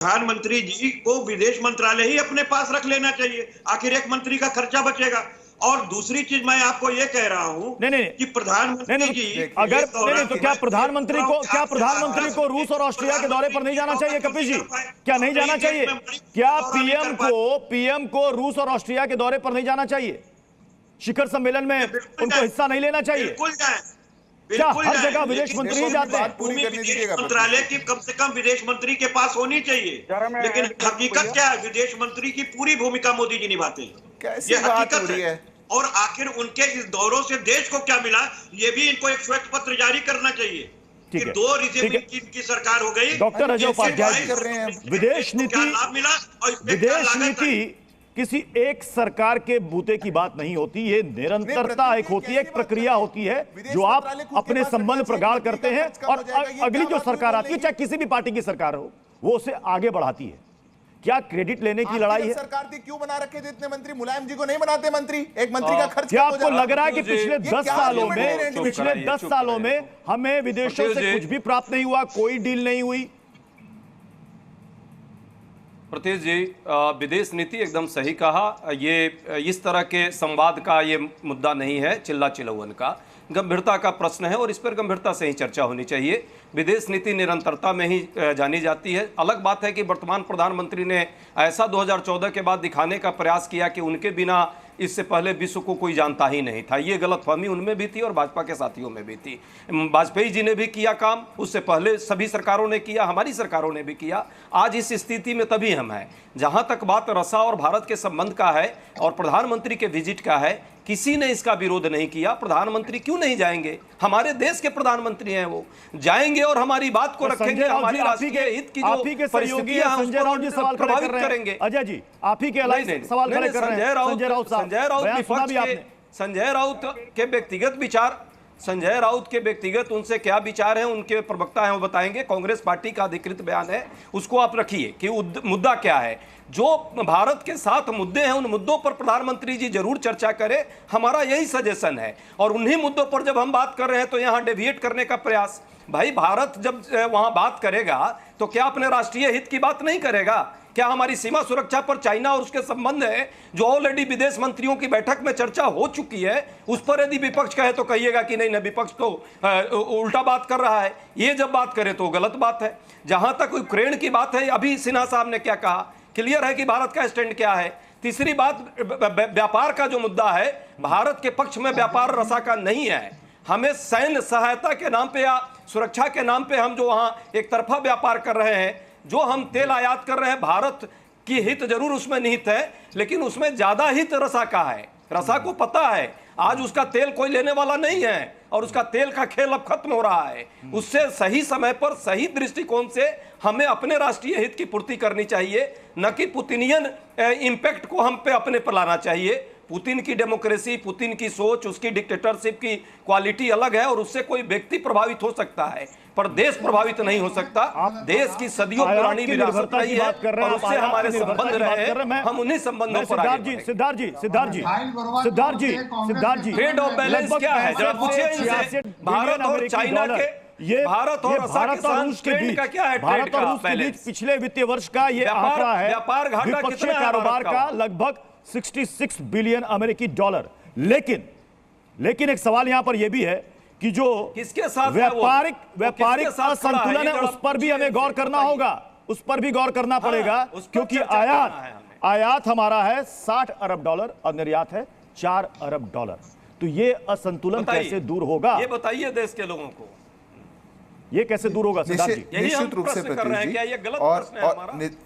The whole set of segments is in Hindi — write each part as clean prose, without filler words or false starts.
प्रधानमंत्री जी को विदेश मंत्रालय ही अपने पास रख लेना चाहिए, आखिर एक मंत्री का खर्चा बचेगा। और दूसरी चीज मैं आपको ये कह रहा हूं कि प्रधानमंत्री जी अगर नहीं तो क्या प्रधानमंत्री को रूस और ऑस्ट्रिया के दौरे पर नहीं जाना चाहिए? कपिल जी, क्या नहीं जाना चाहिए? क्या पीएम को रूस और ऑस्ट्रिया के दौरे पर नहीं जाना चाहिए? शिखर सम्मेलन में उनको हिस्सा नहीं लेना चाहिए? बिल्कुल जाए, क्या हर जगह विदेश मंत्री जाते हैं? मंत्रालय की कम से कम विदेश मंत्री के पास होनी चाहिए, लेकिन हकीकत क्या है? विदेश मंत्री की पूरी भूमिका मोदी जी निभाते हैं, ये हकीकत है। और आखिर उनके इस दौरों से देश को क्या मिला, ये भी इनको एक श्वेत पत्र जारी करना चाहिए कि 2 रिजिम की सरकार हो गई। डॉक्टर अजय उपाध्याय कर रहे हैं, विदेश नीति किसी एक सरकार के बूते की बात नहीं होती, ये निरंतरता एक होती है, एक प्रक्रिया होती है जो आप अपने संबंध प्रगाढ़ करते हैं और अगली जो सरकार आती है, चाहे किसी भी पार्टी की सरकार हो, वो उसे आगे बढ़ाती है। क्या क्रेडिट लेने की लड़ाई है? सरकार थी, क्यों बना रखे थे इतने मंत्री? मुलायम जी को नहीं बनाते मंत्री? एक मंत्री का खर्च क्या आपको लग रहा है कि पिछले 10 सालों में हमें विदेशों से कुछ भी प्राप्त नहीं हुआ, कोई डील नहीं हुई? प्रतीश जी, विदेश नीति एकदम सही कहा। ये इस तरह के संवाद का ये मुद्दा नहीं है, चिल्ला चिल्लावन का, गंभीरता का प्रश्न है और इस पर गंभीरता से ही चर्चा होनी चाहिए। विदेश नीति निरंतरता में ही जानी जाती है। अलग बात है कि वर्तमान प्रधानमंत्री ने ऐसा 2014 के बाद दिखाने का प्रयास किया कि उनके बिना इससे पहले विश्व को कोई जानता ही नहीं था। ये गलतफहमी उनमें भी थी और भाजपा के साथियों में भी थी। वाजपेयी जी ने भी किया काम, उससे पहले सभी सरकारों ने किया, हमारी सरकारों ने भी किया। आज इस स्थिति में तभी हम हैं। जहां तक बात रसा और भारत के संबंध का है और प्रधानमंत्री के विजिट का है, किसी ने इसका विरोध नहीं किया। प्रधानमंत्री क्यों नहीं जाएंगे? हमारे देश के प्रधानमंत्री हैं, वो जाएंगे और हमारी बात को रखेंगे, हमारी राष्ट्रीय हित की जो परिस्थितियां हैं संजय राउत जी सवाल प्रभावित करेंगे। अजय जी, आप ही के अलावा सवाल खड़े कर रहे हैं। संजय राउत के व्यक्तिगत विचार, संजय राउत के व्यक्तिगत उनसे क्या विचार हैं, उनके प्रवक्ता हैं वो बताएंगे। कांग्रेस पार्टी का अधिकृत बयान है, उसको आप रखिए कि मुद्दा क्या है। जो भारत के साथ मुद्दे हैं उन मुद्दों पर प्रधानमंत्री जी जरूर चर्चा करें, हमारा यही सजेशन है। और उन्हीं मुद्दों पर जब हम बात कर रहे हैं तो यहाँ डेविएट करने का प्रयास, भाई भारत जब वहाँ बात करेगा तो क्या अपने राष्ट्रीय हित की बात नहीं करेगा? क्या हमारी सीमा सुरक्षा पर चाइना और उसके संबंध है जो ऑलरेडी विदेश मंत्रियों की बैठक में चर्चा हो चुकी है, उस पर यदि विपक्ष कहे तो कहिएगा कि नहीं, विपक्ष तो उल्टा बात कर रहा है। ये जब बात करे तो गलत बात है। जहां तक यूक्रेन की बात है, अभी सिन्हा साहब ने क्या कहा, क्लियर है कि भारत का स्टैंड क्या है। तीसरी बात, व्यापार का जो मुद्दा है, भारत के पक्ष में व्यापार रसा का नहीं है। हमें सैन्य सहायता के नाम पे या सुरक्षा के नाम पे हम जो वहां एक तरफा व्यापार कर रहे हैं, जो हम तेल आयात कर रहे हैं, भारत की हित जरूर उसमें निहित है, लेकिन उसमें ज्यादा हित रसा का है। रसा को पता है आज उसका तेल कोई लेने वाला नहीं है और उसका तेल का खेल अब खत्म हो रहा है। उससे सही समय पर सही दृष्टिकोण से हमें अपने राष्ट्रीय हित की पूर्ति करनी चाहिए, न कि पुतिनियन इंपैक्ट को हम पे अपने पर लाना चाहिए। पुतिन की डेमोक्रेसी, पुतिन की सोच, उसकी डिक्टेटरशिप की क्वालिटी अलग है और उससे कोई व्यक्ति प्रभावित हो सकता है पर देश प्रभावित नहीं हो सकता। देश की सदियों पुरानी विरासत रही है और उससे हमारे संबंध रहे, हम उन्हीं संबंधों पर आगे। सिद्धार्थ जी, ट्रेड ऑफ बैलेंस क्या है जरा पूछिए इनसे। भारत और चाइना के, भारत और रूस के बीच, भारत और रूस के बीच पिछले वित्तीय वर्ष का ये आंकड़ा है व्यापार घाटा कितना कारोबार का लगभग 66 बिलियन अमेरिकी डॉलर। लेकिन एक सवाल यहां पर यह भी है कि जो किसके साथ व्यापारिक असंतुलन है उस पर भी हमें गौर करना होगा, उस पर भी गौर करना पड़ेगा, क्योंकि आयात हमारा है 60 अरब डॉलर और निर्यात है 4 अरब डॉलर। तो ये असंतुलन कैसे दूर होगा? ये बताइए देश के लोगों को, ये कैसे दूर होगा? निश्चित रूप से प्रतीश जी,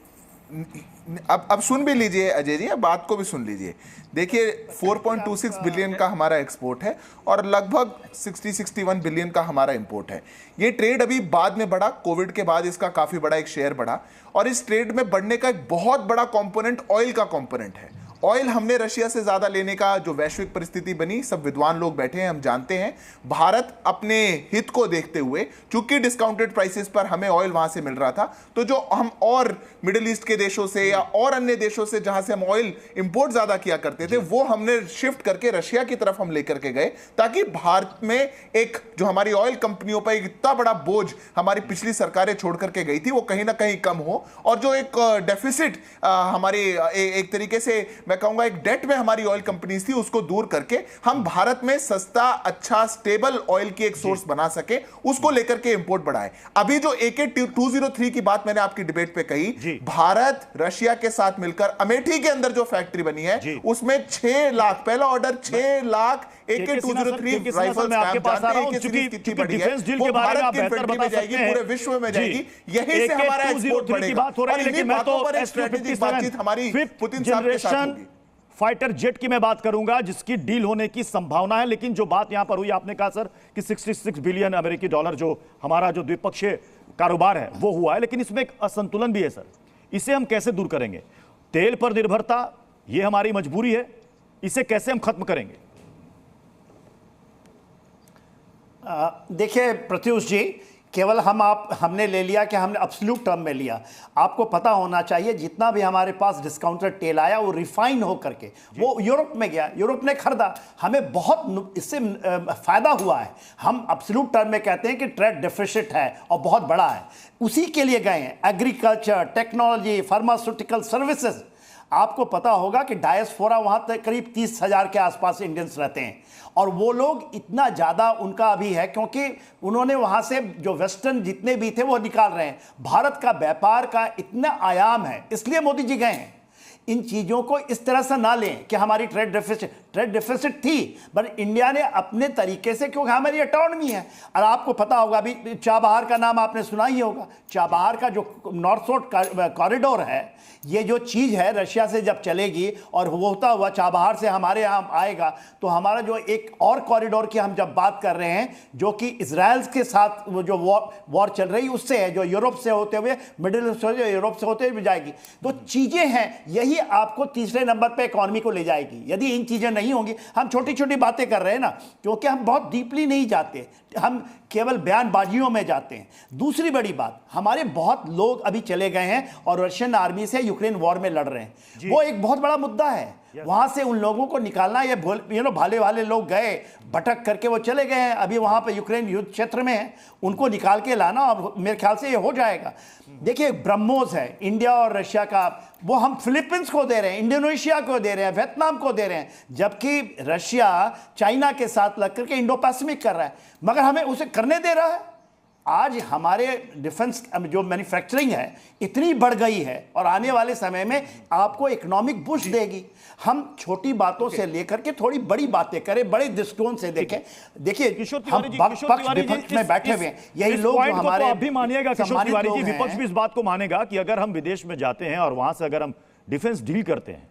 अब सुन भी लीजिए अजय जी, बात को भी सुन लीजिए। देखिए 4.26 बिलियन का हमारा एक्सपोर्ट है और लगभग 61 बिलियन का हमारा इंपोर्ट है। ये ट्रेड अभी बाद में बढ़ा, कोविड के बाद इसका काफी बड़ा एक शेयर बढ़ा और इस ट्रेड में बढ़ने का एक बहुत बड़ा कंपोनेंट ऑयल का कंपोनेंट है। ऑयल हमने रशिया से ज्यादा लेने का जो वैश्विक परिस्थिति बनी, सब विद्वान लोग बैठे हैं, हम जानते हैं। भारत अपने हित को देखते हुए, चूंकि डिस्काउंटेड प्राइसेस पर हमें ऑयल वहां से मिल रहा था, तो जो हम और मिडिल ईस्ट के देशों से या और अन्य देशों से जहां से हम ऑयल इंपोर्ट ज्यादा किया करते थे, वो हमने शिफ्ट करके रशिया की तरफ हम लेकर के गए, ताकि भारत में एक जो हमारी ऑयल कंपनियों पर एक इतना बड़ा बोझ हमारी पिछली सरकारें छोड़ करके गई थी, वो कहीं ना कहीं कम हो, और जो एक डेफिसिट हमारी एक तरीके से मैं कहूंगा एक डेट में हमारी ऑयल कंपनीज थी, उसको दूर करके हम भारत में सस्ता, अच्छा, स्टेबल ऑयल की एक सोर्स बना सके, उसको लेकर के इंपोर्ट बढ़ाए। अभी जो AK-203 की बात मैंने आपकी डिबेट पे कही, भारत रशिया के साथ मिलकर अमेठी के अंदर जो फैक्ट्री बनी है, उसमें 6 लाख, पहला ऑर्डर 6 लाख AK-203 राइफल्स में आपके पास आ रहा हूं, क्योंकि डिफेंस डील के बारे में आप बेहतर बता सकते हैं, पूरे विश्व में जाएगी, यहीं से हमारा एक्सपोर्ट बढ़ेगा। बात हो रही है, लेकिन मैं तो स्ट्रेटेजिक बातचीत हमारी पुतिन साहब के साथ होगी। फाइटर जेट की मैं बात करूंगा, जिसकी डील होने की संभावना है, लेकिन जो बात यहां पर हुई, आपने कहा सर कि 66 बिलियन अमेरिकी डॉलर जो हमारा जो द्विपक्षीय कारोबार है वो हुआ है, लेकिन इसमें एक असंतुलन भी है सर। इसे हम कैसे दूर करेंगे? तेल पर निर्भरता ये हमारी मजबूरी है, इसे कैसे हम खत्म करेंगे? देखिए प्रत्युष जी, केवल हमने ले लिया कि हमने एब्सोल्यूट टर्म में लिया। आपको पता होना चाहिए जितना भी हमारे पास डिस्काउंटेड तेल आया वो रिफाइन हो करके वो यूरोप में गया, यूरोप ने खरीदा, हमें बहुत इससे फायदा हुआ है। हम एब्सोल्यूट टर्म में कहते हैं कि ट्रेड डेफिसिट है और बहुत बड़ा है, उसी के लिए गए हैं। Agriculture, technology, pharmaceutical services. आपको पता होगा कि डायस्पोरा वहां तक करीब 30,000 के आसपास इंडियंस रहते हैं, और वो लोग इतना ज़्यादा उनका अभी है क्योंकि उन्होंने वहाँ से जो वेस्टर्न जितने भी थे वो निकाल रहे हैं। भारत का व्यापार का इतना आयाम है, इसलिए मोदी जी गए हैं। इन चीज़ों को इस तरह से ना लें कि हमारी ट्रेड डेफिसिट थी, बट इंडिया ने अपने तरीके से, क्योंकि हमारी ऑटोनॉमी है। और आपको पता होगा, अभी चाबहार का नाम आपने सुना ही होगा। चाबहार का जो नॉर्थ साउथ कॉरिडोर है, ये जो चीज़ है रशिया से जब चलेगी और वो होता हुआ चाबहार से हमारे यहाँ आएगा, तो हमारा जो एक और कॉरिडोर की हम जब बात कर रहे हैं, जो कि इजराइल के साथ वो जो वॉर चल रही उससे है, जो यूरोप से होते हुए, मिडिल ईस्ट से यूरोप से होते हुए जाएगी। तो चीज़ें हैं, यही आपको तीसरे नंबर पे इकॉनमी को ले जाएगी। यदि इन चीज़ें नहीं होंगी, हम छोटी छोटी बातें कर रहे हैं ना, क्योंकि हम बहुत डीपली नहीं जाते, हम केवल बयानबाजियों में जाते हैं। दूसरी बड़ी बात, हमारे बहुत लोग अभी चले गए हैं और रशियन आर्मी से यूक्रेन वॉर में लड़ रहे हैं, वो एक बहुत बड़ा मुद्दा है। वहां से उन लोगों को निकालना, ये भाले वाले लोग गए भटक करके वो चले गए हैं, अभी वहां पे यूक्रेन युद्ध क्षेत्र में है, उनको निकाल के लाना, और मेरे ख्याल से ये हो जाएगा। देखिए ब्रह्मोस है इंडिया और रशिया का, वो हम फिलीपींस को दे रहे हैं, इंडोनेशिया को दे रहे हैं, वियतनाम को दे रहे हैं, जबकि रशिया चाइना के साथ लग करके इंडो पैसिफिक कर रहा है, मगर हमें उसे करने दे रहा है। आज हमारे डिफेंस जो मैन्युफैक्चरिंग है इतनी बढ़ गई है, और आने वाले समय में आपको इकोनॉमिक बूस्ट देगी। हम छोटी बातों से लेकर के थोड़ी बड़ी बातें करें, बड़े दृष्टिकोण से देखें। देखिए हम विपक्ष में बैठे हुए हैं, यही लोग जो हमारे, आप भी मानिएगा किशोर तिवारी जी, विपक्ष भी इस बात को मानेगा कि अगर हम विदेश में जाते हैं और वहां से अगर हम डिफेंस डील करते हैं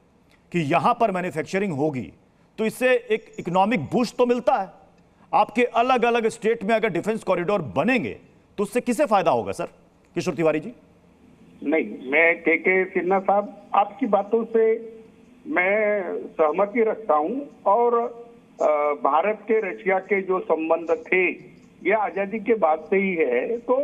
कि यहां पर मैन्युफैक्चरिंग होगी, तो इससे एक इकोनॉमिक बूस्ट तो मिलता है। आपके अलग अलग स्टेट में अगर डिफेंस कॉरिडोर बनेंगे तो उससे किसे फायदा होगा सर? किशोर तिवारी जी। नहीं, मैं के सिन्हा साहब, आपकी बातों से मैं सहमति रखता हूं, और भारत के रशिया के जो संबंध थे ये आजादी के बाद से ही है, तो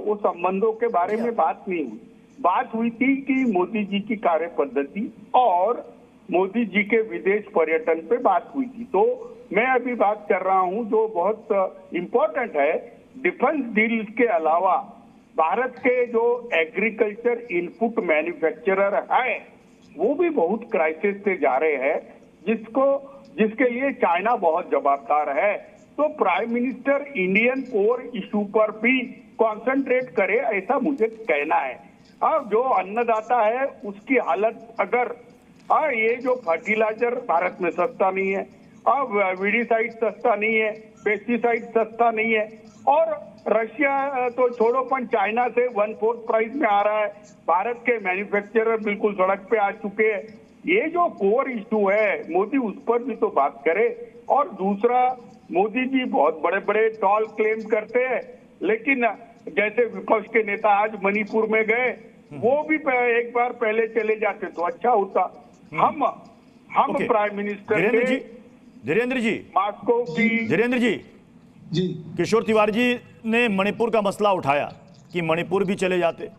वो संबंधों के बारे में बात नहीं हुई। बात हुई थी कि मोदी जी की कार्य पद्धति और मोदी जी के विदेश पर्यटन पे बात हुई थी। तो मैं अभी बात कर रहा हूं जो बहुत इम्पोर्टेंट है, डिफेंस डील के अलावा भारत के जो एग्रीकल्चर इनपुट मैन्युफैक्चरर है वो भी बहुत क्राइसिस से जा रहे हैं, जिसके लिए चाइना बहुत जवाबदार है। तो prime minister Indian core issue पर भी कंसंट्रेट करे, ऐसा मुझे कहना है। अब जो अन्नदाता है उसकी हालत, अगर ये जो फर्टिलाइजर भारत में सस्ता नहीं है, अब वीडीसाइड सस्ता नहीं है, पेस्टिसाइड सस्ता नहीं है, और रशिया तो छोड़ो, पण चाइना से 1/4 प्राइस में आ रहा है। भारत के मैन्युफैक्चरर बिल्कुल सड़क पे आ चुके हैं। ये जो कोर इशू है, मोदी उस पर भी तो बात करे। और दूसरा, मोदी जी बहुत बड़े बड़े टॉल क्लेम करते हैं, लेकिन जैसे विपक्ष के नेता आज मणिपुर में गए, वो भी एक बार पहले चले जाते तो अच्छा होता। हम प्राइम मिनिस्टर धीरेन्द्र जी मॉस्को की धीरेन्द्र जी किशोर तिवारी जी ने मणिपुर का मसला उठाया कि मणिपुर भी चले जाते।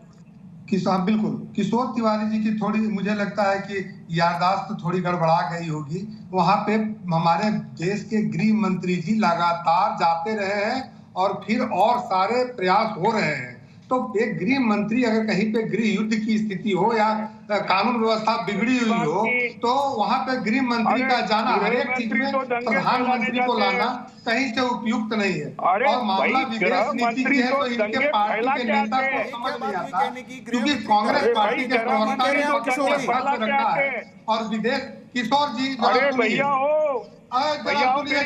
बिल्कुल, किशोर तिवारी जी की थोड़ी मुझे लगता है कि याददाश्त थोड़ी गड़बड़ा गई होगी। वहां पे हमारे देश के गृह मंत्री जी लगातार जाते रहे हैं और फिर और सारे प्रयास हो रहे हैं। तो एक गृह मंत्री अगर कहीं पे गृह युद्ध की स्थिति हो या कानून व्यवस्था बिगड़ी हुई हो तो वहां पे गृह मंत्री का जाना हर एक चीज में प्रधानमंत्री को लाना कहीं से उपयुक्त नहीं है। और मामला विदेश नीति की है तो इनके पार्टी के नेता को समझ नहीं आता, क्योंकि कांग्रेस पार्टी के प्रवक्ता ने रखा है और विदेश किशोर जी भैया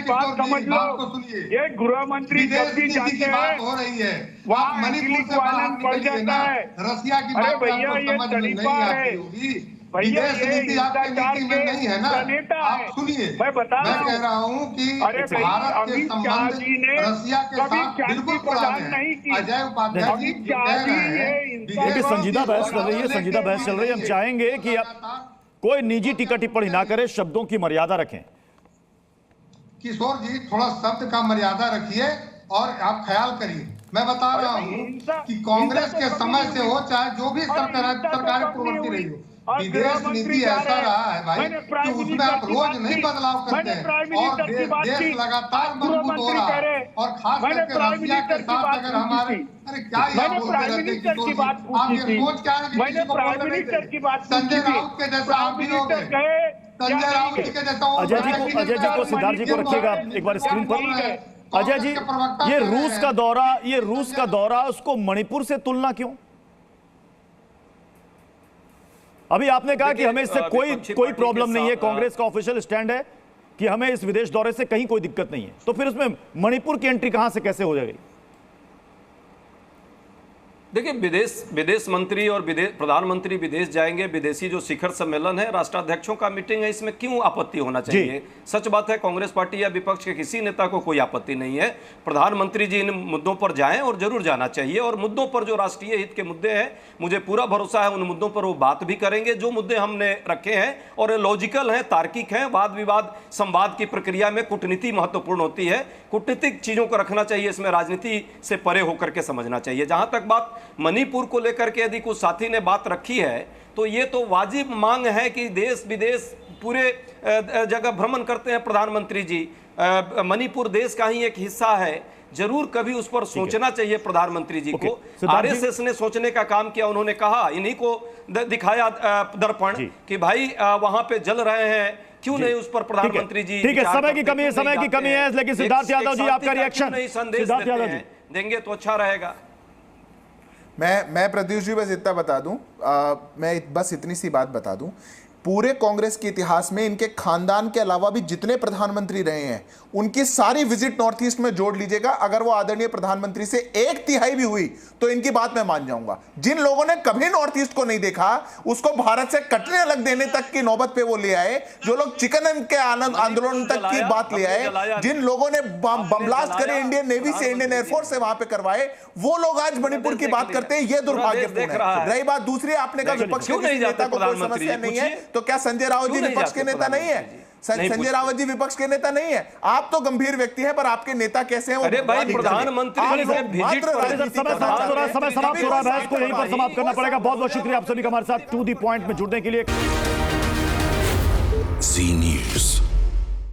बात समझ लो, ये गृह मंत्री जब भी जाते हैं हो रही है वहाँ मणिपुर से बाहर पड़ जाता है। रसिया की बात भैया ये तरीका है, भैया ये हिंसाचार के नेता है। सुनिए मैं बता रहा हूँ कि भारत के संबंध रसिया के साथ बिल्कुल पुराने हैं। अजय उपाध्याय जी कह रहे हैं, देखिए संजीदा बहस चल रही है, संजीदा बहस चल रही है। हम चाहेंगे कि कोई निजी टीका टिप्पणी ना करे, शब्दों की मर्यादा रखें। किशोर जी थोड़ा शब्द का मर्यादा रखिए और आप ख्याल करिए। मैं बता रहा हूँ कि कांग्रेस के समय से हो चाहे जो भी सरकार प्रवृत्ति रही हो, विदेश नीति ऐसा रहा है भाई कि उसमें आप रोज नहीं बदलाव करते हैं और देश लगातार मजबूत हो रहा है। और खास करके रसिया के साथ अगर हमारे क्या बोलते रहते हैं आप ये सोच क्या है कि संजय राउत के जैसा आप भी लोग अजय जी को सिद्धार्थ जी को रखिएगा एक बार स्क्रीन पर। अजय जी ये रूस का दौरा उसको मणिपुर से तुलना क्यों? अभी आपने कहा कि हमें इससे कोई प्रॉब्लम नहीं है, कांग्रेस का ऑफिशियल स्टैंड है कि हमें इस विदेश दौरे से कहीं कोई दिक्कत नहीं है, तो फिर उसमें मणिपुर की एंट्री कहां से कैसे हो जाएगी? देखिए विदेश मंत्री और प्रधानमंत्री विदेश जाएंगे, विदेशी जो शिखर सम्मेलन है, राष्ट्राध्यक्षों का मीटिंग है, इसमें क्यों आपत्ति होना चाहिए? सच बात है कांग्रेस पार्टी या विपक्ष के किसी नेता को कोई आपत्ति नहीं है। प्रधानमंत्री जी इन मुद्दों पर जाएं और जरूर जाना चाहिए। और मुद्दों पर जो राष्ट्रीय हित के मुद्दे हैं, मुझे पूरा भरोसा है उन मुद्दों पर वो बात भी करेंगे जो मुद्दे हमने रखे हैं और लॉजिकल हैं, तार्किक हैं। वाद विवाद संवाद की प्रक्रिया में कूटनीति महत्वपूर्ण होती है, कूटनीतिक चीजों को रखना चाहिए, इसमें राजनीति से परे होकर के समझना चाहिए। जहां तक बात मणिपुर को लेकर के यदि कुछ साथी ने बात रखी है तो ये तो वाजिब मांग है कि देश विदेश पूरे जगह भ्रमण करते हैं प्रधानमंत्री जी। मणिपुर देश का ही एक हिस्सा है, जरूर कभी उस पर सोचना चाहिए प्रधानमंत्री जी को। आरएसएस ने सोचने का काम किया, उन्होंने कहा, इन्हीं को दिखाया दर्पण कि भाई वहां पे जल रहे हैं, क्यों नहीं उस पर प्रधानमंत्री जी। ठीक है, समय की कमी है, लेकिन सिद्धार्थ यादव जी आपका रिएक्शन सिद्धार्थ यादव जी देंगे तो अच्छा रहेगा। मैं प्रत्युष जी बस इतना बता दूं, मैं बस इतनी सी बात बता दूं, पूरे कांग्रेस के इतिहास में इनके खानदान के अलावा भी जितने प्रधानमंत्री रहे हैं उनकी सारी विजिट नॉर्थ ईस्ट में जोड़ लीजिएगा, अगर वो आदरणीय प्रधानमंत्री से 1/3 भी हुई तो इनकी बात मैं मान जाऊंगा। जिन लोगों ने कभी नॉर्थ ईस्ट को नहीं देखा उसको भारत से कटने अलग देने तक की नौबत पे वो ले आए, जो लोग चिकन के आंदोलन तक की बात ले आए, जिन लोगों ने बम ब्लास्ट करे इंडियन नेवी से, इंडियन एयरफोर्स से वहां पे करवाए, वो लोग आज मणिपुर की बात करते हैं। ये दुर्भाग्यपूर्ण है। रही बात दूसरी, आपने कहा विपक्ष के नेता को कोई समस्या नहीं है, तो क्या संजय राउत जी विपक्ष के नेता नहीं है? संजय रावत जी विपक्ष के नेता नहीं है? आप तो गंभीर व्यक्ति हैं, पर आपके नेता कैसे हैं? अरे भाई प्रधानमंत्री समय समाप्त हो रहा है, बहस को यहीं पर समाप्त करना पड़ेगा। बहुत बहुत शुक्रिया आप सभी का हमारे साथ टू द पॉइंट में जुड़ने के लिए। जी न्यूज़।